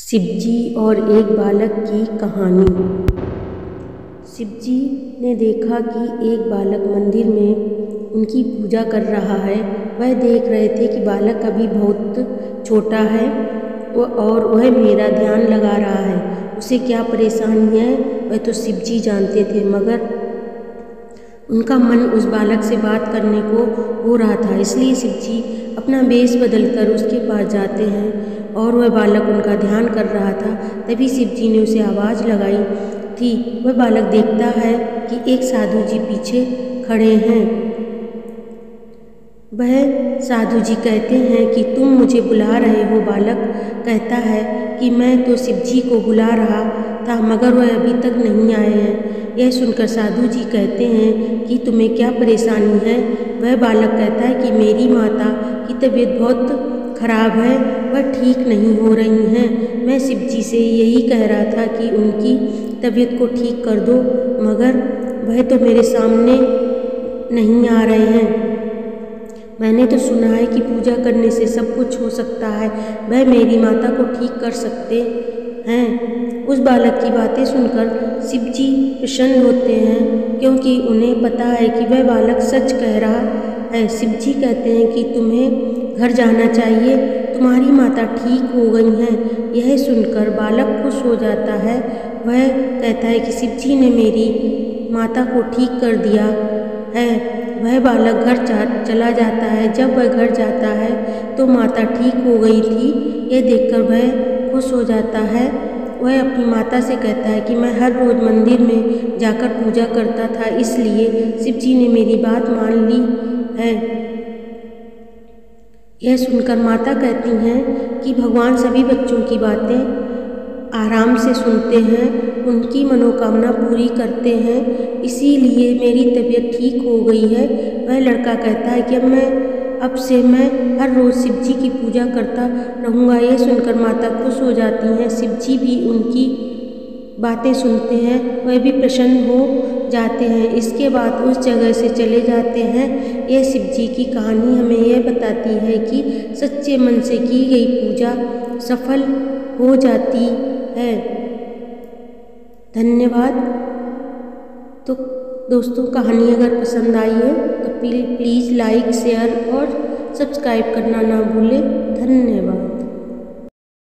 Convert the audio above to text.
शिवजी और एक बालक की कहानी। शिवजी ने देखा कि एक बालक मंदिर में उनकी पूजा कर रहा है। वह देख रहे थे कि बालक अभी बहुत छोटा है और वह मेरा ध्यान लगा रहा है। उसे क्या परेशानी है वह तो शिवजी जानते थे, मगर उनका मन उस बालक से बात करने को हो रहा था। इसलिए शिवजी अपना वेश बदलकर उसके पास जाते हैं और वह बालक उनका ध्यान कर रहा था। तभी शिवजी ने उसे आवाज़ लगाई थी। वह बालक देखता है कि एक साधु जी पीछे खड़े हैं। वह साधु जी कहते हैं कि तुम मुझे बुला रहे हो। बालक कहता है कि मैं तो शिवजी को बुला रहा था, मगर वह अभी तक नहीं आए हैं। यह सुनकर साधु जी कहते हैं कि तुम्हें क्या परेशानी है। वह बालक कहता है कि मेरी माता की तबीयत बहुत खराब है, वह ठीक नहीं हो रही हैं। मैं शिवजी से यही कह रहा था कि उनकी तबीयत को ठीक कर दो, मगर वह तो मेरे सामने नहीं आ रहे हैं। मैंने तो सुना है कि पूजा करने से सब कुछ हो सकता है, वह मेरी माता को ठीक कर सकते हैं। उस बालक की बातें सुनकर शिवजी प्रसन्न होते हैं, क्योंकि उन्हें पता है कि वह बालक सच कह रहा है। शिवजी कहते हैं कि तुम्हें घर जाना चाहिए, तुम्हारी माता ठीक हो गई हैं। यह सुनकर बालक खुश हो जाता है। वह कहता है कि शिवजी ने मेरी माता को ठीक कर दिया है। वह बालक घर चला जाता है। जब वह घर जाता है तो माता ठीक हो गई थी। यह देखकर वह खुश हो जाता है। वह अपनी माता से कहता है कि मैं हर रोज़ मंदिर में जाकर पूजा करता था, इसलिए शिवजी ने मेरी बात मान ली है। यह सुनकर माता कहती हैं कि भगवान सभी बच्चों की बातें आराम से सुनते हैं, उनकी मनोकामना पूरी करते हैं, इसीलिए मेरी तबीयत ठीक हो गई है। वह लड़का कहता है कि अब से मैं हर रोज़ शिवजी की पूजा करता रहूँगा। यह सुनकर माता खुश हो जाती हैं। शिवजी भी उनकी बातें सुनते हैं, वह भी प्रसन्न हो जाते हैं। इसके बाद उस जगह से चले जाते हैं। यह शिवजी की कहानी हमें यह बताती है कि सच्चे मन से की गई पूजा सफल हो जाती है। धन्यवाद। तो दोस्तों, कहानी अगर पसंद आई है तो प्लीज़ लाइक, शेयर और सब्सक्राइब करना ना भूलें। धन्यवाद।